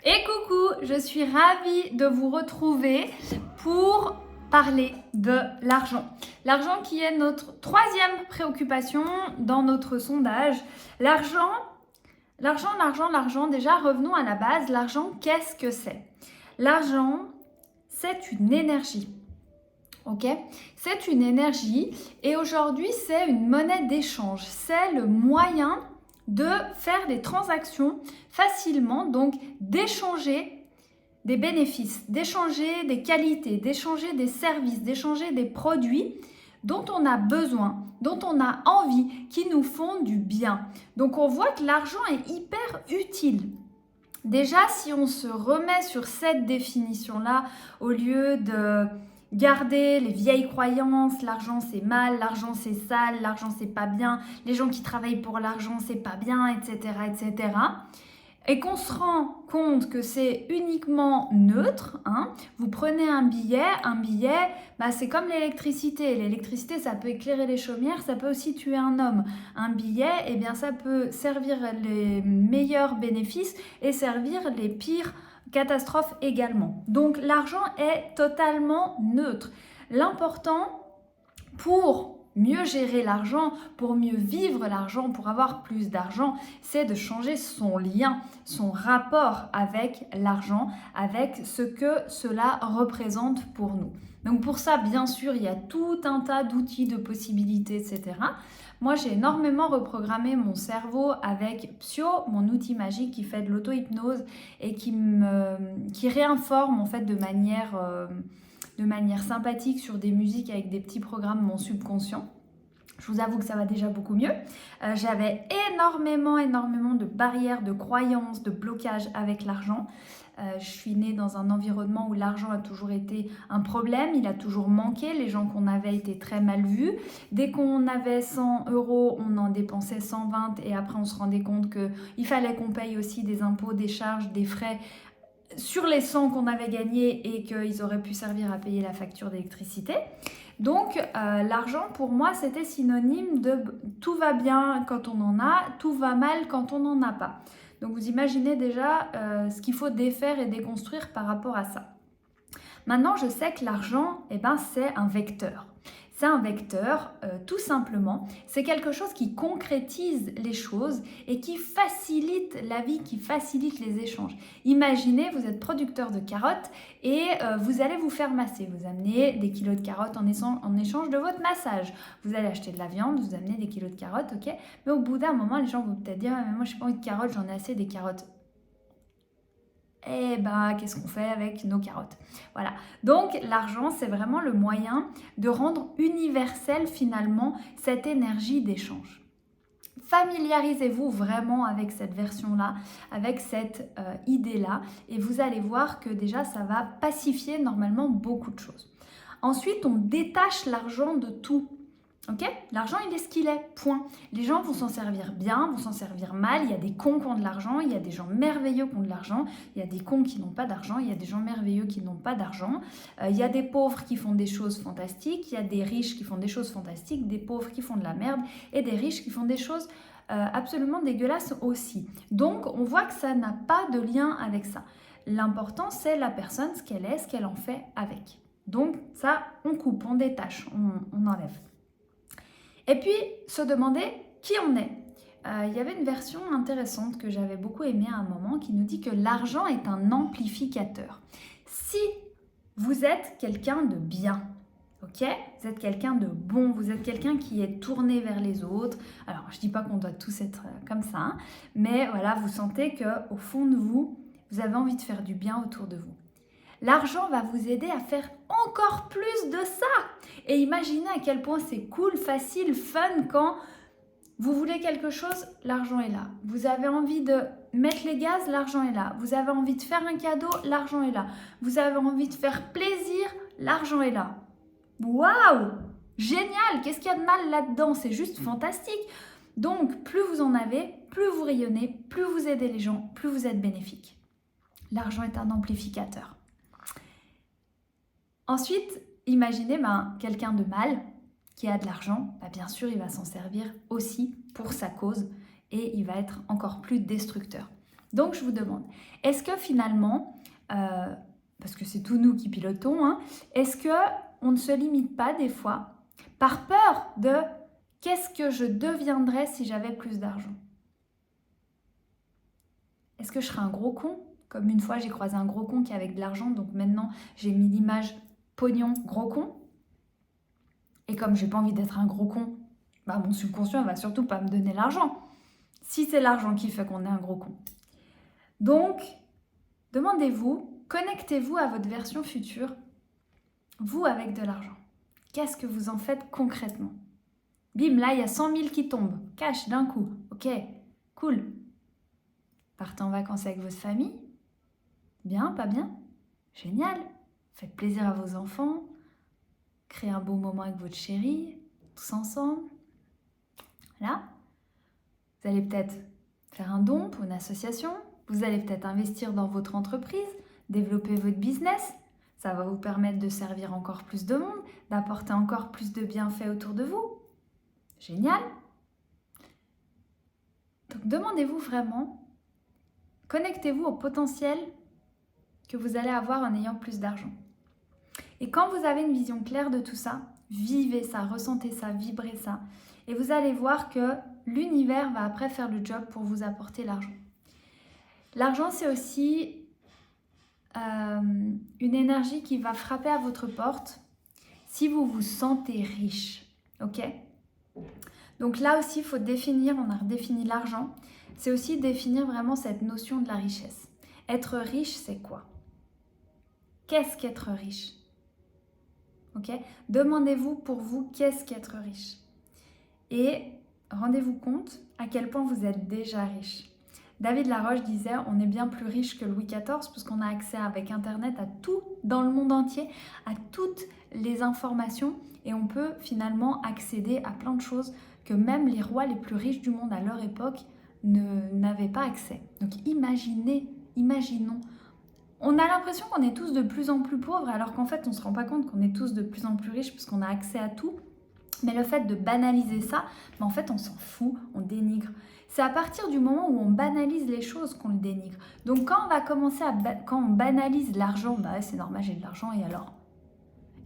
Et coucou, je suis ravie de vous retrouver pour parler de l'argent. L'argent qui est notre troisième préoccupation dans notre sondage. L'argent, déjà revenons à la base. L'argent, qu'est-ce que c'est? L'argent, c'est une énergie. Ok, c'est une énergie et aujourd'hui c'est une monnaie d'échange. C'est le moyen de faire des transactions facilement, donc d'échanger des bénéfices, d'échanger des qualités, d'échanger des services, d'échanger des produits dont on a besoin, dont on a envie, qui nous font du bien. Donc on voit que l'argent est hyper utile. Déjà, si on se remet sur cette définition-là, au lieu de garder les vieilles croyances, l'argent c'est mal, l'argent c'est sale, l'argent c'est pas bien, les gens qui travaillent pour l'argent c'est pas bien, etc., etc., et qu'on se rend compte que c'est uniquement neutre, hein. Vous prenez un billet, c'est comme l'électricité. L'électricité, ça peut éclairer les chaumières, ça peut aussi tuer un homme. Un billet, eh bien, ça peut servir les meilleurs bénéfices et servir les pires catastrophes également. Donc, l'argent est totalement neutre. L'important pour mieux gérer l'argent, pour mieux vivre l'argent, pour avoir plus d'argent, c'est de changer son lien, son rapport avec l'argent, avec ce que cela représente pour nous. Donc pour ça, bien sûr, il y a tout un tas d'outils, de possibilités, etc. Moi, j'ai énormément reprogrammé mon cerveau avec Psyo, mon outil magique qui fait de l'auto-hypnose et qui réinforme en fait de manière sympathique sur des musiques avec des petits programmes mon subconscient. Je vous avoue que ça va déjà beaucoup mieux. J'avais énormément de barrières, de croyances, de blocages avec l'argent. Je suis née dans un environnement où l'argent a toujours été un problème, il a toujours manqué, les gens qu'on avait étaient très mal vus. Dès qu'on avait 100 €, on en dépensait 120 et après on se rendait compte qu'il fallait qu'on paye aussi des impôts, des charges, des frais sur les 100 qu'on avait gagnés et qu'ils auraient pu servir à payer la facture d'électricité. Donc l'argent pour moi c'était synonyme de tout va bien quand on en a, tout va mal quand on n'en a pas. Donc vous imaginez déjà ce qu'il faut défaire et déconstruire par rapport à ça. Maintenant je sais que l'argent c'est un vecteur. C'est un vecteur, tout simplement. C'est quelque chose qui concrétise les choses et qui facilite la vie, qui facilite les échanges. Imaginez, vous êtes producteur de carottes et vous allez vous faire masser. Vous amenez des kilos de carottes en échange de votre massage. Vous allez acheter de la viande, vous amenez des kilos de carottes, ok. Mais au bout d'un moment, les gens vont peut-être dire « mais moi, je n'ai pas envie de carottes, j'en ai assez des carottes ». Eh ben, qu'est-ce qu'on fait avec nos carottes? Voilà. Donc, l'argent, c'est vraiment le moyen de rendre universelle finalement cette énergie d'échange. Familiarisez-vous vraiment avec cette version-là, avec cette idée-là, et vous allez voir que déjà, ça va pacifier normalement beaucoup de choses. Ensuite, on détache l'argent de tout. Ok? L'argent, il est ce qu'il est, point. Les gens vont s'en servir bien, vont s'en servir mal. Il y a des cons qui ont de l'argent, il y a des gens merveilleux qui ont de l'argent, il y a des cons qui n'ont pas d'argent, il y a des gens merveilleux qui n'ont pas d'argent. Il y a des pauvres qui font des choses fantastiques, il y a des riches qui font des choses fantastiques, des pauvres qui font de la merde et des riches qui font des choses absolument dégueulasses aussi. Donc, on voit que ça n'a pas de lien avec ça. L'important, c'est la personne, ce qu'elle est, ce qu'elle en fait avec. Donc, ça, on coupe, on détache, on enlève. Et puis, se demander qui on est. Il y avait une version intéressante que j'avais beaucoup aimée à un moment qui nous dit que l'argent est un amplificateur. Si vous êtes quelqu'un de bien, ok, vous êtes quelqu'un de bon, vous êtes quelqu'un qui est tourné vers les autres. Alors, je ne dis pas qu'on doit tous être comme ça, hein, mais voilà, vous sentez qu'au fond de vous, vous avez envie de faire du bien autour de vous. L'argent va vous aider à faire encore plus de ça. Et imaginez à quel point c'est cool, facile, fun quand vous voulez quelque chose, l'argent est là. Vous avez envie de mettre les gaz, l'argent est là. Vous avez envie de faire un cadeau, l'argent est là. Vous avez envie de faire plaisir, l'argent est là. Waouh! Génial! Qu'est-ce qu'il y a de mal là-dedans? C'est juste fantastique. Donc, plus vous en avez, plus vous rayonnez, plus vous aidez les gens, plus vous êtes bénéfique. L'argent est un amplificateur. Ensuite, imaginez quelqu'un de mal qui a de l'argent, bien sûr, il va s'en servir aussi pour sa cause et il va être encore plus destructeur. Donc je vous demande, est-ce que finalement, parce que c'est tout nous qui pilotons, hein, est-ce qu'on ne se limite pas des fois par peur de qu'est-ce que je deviendrais si j'avais plus d'argent? Est-ce que je serais un gros con? Comme une fois j'ai croisé un gros con qui avait de l'argent, donc maintenant j'ai mis l'image pognon gros con. Et comme j'ai pas envie d'être un gros con, bah mon subconscient va surtout pas me donner l'argent. Si c'est l'argent qui fait qu'on est un gros con. Donc, demandez-vous, connectez-vous à votre version future, vous avec de l'argent. Qu'est-ce que vous en faites concrètement? Bim, là il y a 100 000 qui tombent, cash d'un coup. Ok, cool. Partez en vacances avec votre famille? Bien, pas bien? Génial. Faites plaisir à vos enfants. Créez un beau moment avec votre chérie, tous ensemble. Là, vous allez peut-être faire un don pour une association. Vous allez peut-être investir dans votre entreprise, développer votre business. Ça va vous permettre de servir encore plus de monde, d'apporter encore plus de bienfaits autour de vous. Génial. Donc demandez-vous vraiment, connectez-vous au potentiel que vous allez avoir en ayant plus d'argent. Et quand vous avez une vision claire de tout ça, vivez ça, ressentez ça, vibrez ça. Et vous allez voir que l'univers va après faire le job pour vous apporter l'argent. L'argent, c'est aussi une énergie qui va frapper à votre porte si vous vous sentez riche. Ok ? Donc là aussi, il faut définir, on a redéfini l'argent, c'est aussi définir vraiment cette notion de la richesse. Être riche, c'est quoi? Qu'est-ce qu'être riche? Ok? Demandez-vous pour vous, qu'est-ce qu'être riche? Et rendez-vous compte à quel point vous êtes déjà riche. David Laroche disait, on est bien plus riche que Louis XIV puisqu'on a accès avec Internet à tout dans le monde entier, à toutes les informations et on peut finalement accéder à plein de choses que même les rois les plus riches du monde à leur époque n'avaient pas accès. Donc imaginons. On a l'impression qu'on est tous de plus en plus pauvres alors qu'en fait on ne se rend pas compte qu'on est tous de plus en plus riches puisqu'on a accès à tout. Mais le fait de banaliser ça, en fait on s'en fout, on dénigre. C'est à partir du moment où on banalise les choses qu'on le dénigre. Donc quand on va commencer quand on banalise l'argent, bah c'est normal, j'ai de l'argent et alors?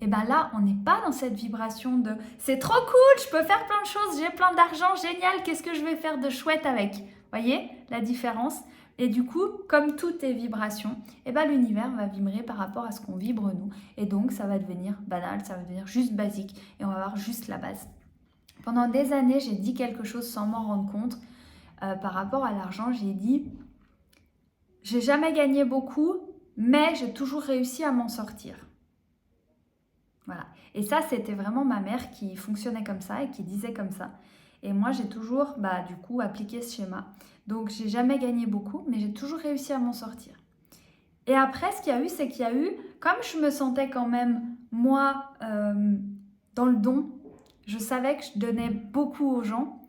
Et bien là, on n'est pas dans cette vibration de c'est trop cool, je peux faire plein de choses, j'ai plein d'argent, génial, qu'est-ce que je vais faire de chouette avec? Voyez la différence? Et du coup, comme tout est vibration, et ben l'univers va vibrer par rapport à ce qu'on vibre nous. Et donc, ça va devenir banal, ça va devenir juste basique. Et on va avoir juste la base. Pendant des années, j'ai dit quelque chose sans m'en rendre compte. Par rapport à l'argent, j'ai dit j'ai jamais gagné beaucoup, mais j'ai toujours réussi à m'en sortir. Voilà. Et ça, c'était vraiment ma mère qui fonctionnait comme ça et qui disait comme ça. Et moi, j'ai toujours, du coup, appliqué ce schéma. Donc, j'ai jamais gagné beaucoup, mais j'ai toujours réussi à m'en sortir. Et après, ce qu'il y a eu, c'est qu'il y a eu, comme je me sentais quand même, moi, dans le don, je savais que je donnais beaucoup aux gens,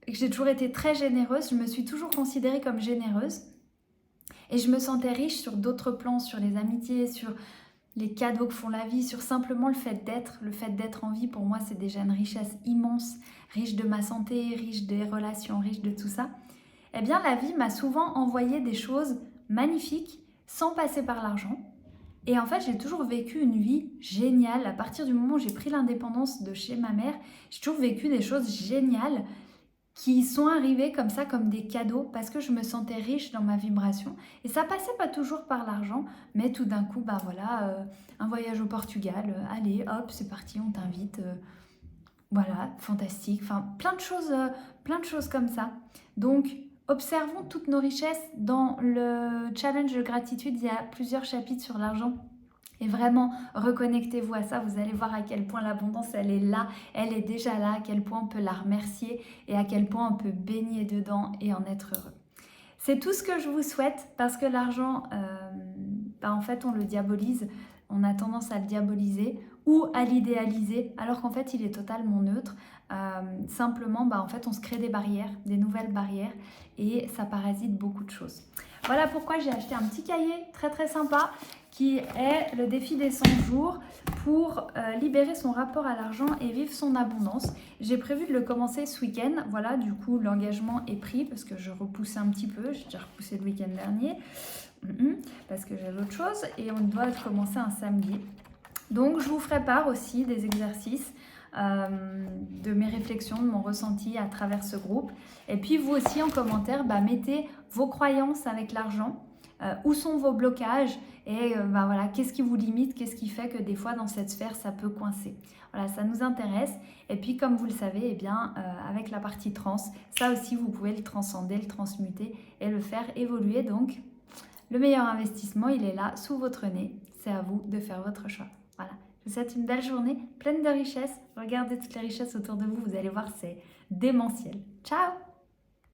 et que j'ai toujours été très généreuse, je me suis toujours considérée comme généreuse. Et je me sentais riche sur d'autres plans, sur les amitiés, sur les cadeaux que font la vie, sur simplement le fait d'être en vie, pour moi, c'est déjà une richesse immense, riche de ma santé, riche des relations, riche de tout ça. Eh bien, la vie m'a souvent envoyé des choses magnifiques sans passer par l'argent. Et en fait, j'ai toujours vécu une vie géniale. À partir du moment où j'ai pris l'indépendance de chez ma mère, j'ai toujours vécu des choses géniales qui sont arrivées comme ça, comme des cadeaux, parce que je me sentais riche dans ma vibration. Et ça passait pas toujours par l'argent, mais tout d'un coup, un voyage au Portugal, allez, hop, c'est parti, on t'invite. Voilà, fantastique. Enfin, plein de choses comme ça. Donc, observons toutes nos richesses. Dans le challenge de gratitude, il y a plusieurs chapitres sur l'argent. Et vraiment, reconnectez-vous à ça, vous allez voir à quel point l'abondance, elle est là, elle est déjà là, à quel point on peut la remercier et à quel point on peut baigner dedans et en être heureux. C'est tout ce que je vous souhaite parce que l'argent, en fait, on le diabolise, on a tendance à le diaboliser ou à l'idéaliser alors qu'en fait, il est totalement neutre. Simplement, en fait, on se crée des barrières, des nouvelles barrières et ça parasite beaucoup de choses. Voilà pourquoi j'ai acheté un petit cahier très sympa qui est le défi des 100 jours pour libérer son rapport à l'argent et vivre son abondance. J'ai prévu de le commencer ce week-end. Voilà, du coup, l'engagement est pris parce que je repoussais un petit peu. J'ai déjà repoussé le week-end dernier parce que j'avais autre chose et on doit commencer un samedi. Donc, je vous ferai part aussi des exercices, de mes réflexions, de mon ressenti à travers ce groupe. Et puis, vous aussi, en commentaire, mettez vos croyances avec l'argent. Où sont vos blocages et voilà, qu'est-ce qui vous limite, qu'est-ce qui fait que des fois dans cette sphère ça peut coincer. Voilà, ça nous intéresse. Et puis comme vous le savez, eh bien, avec la partie trans, ça aussi vous pouvez le transcender, le transmuter et le faire évoluer. Donc le meilleur investissement, il est là sous votre nez. C'est à vous de faire votre choix. Voilà. Je vous souhaite une belle journée, pleine de richesses. Regardez toutes les richesses autour de vous, vous allez voir, c'est démentiel. Ciao!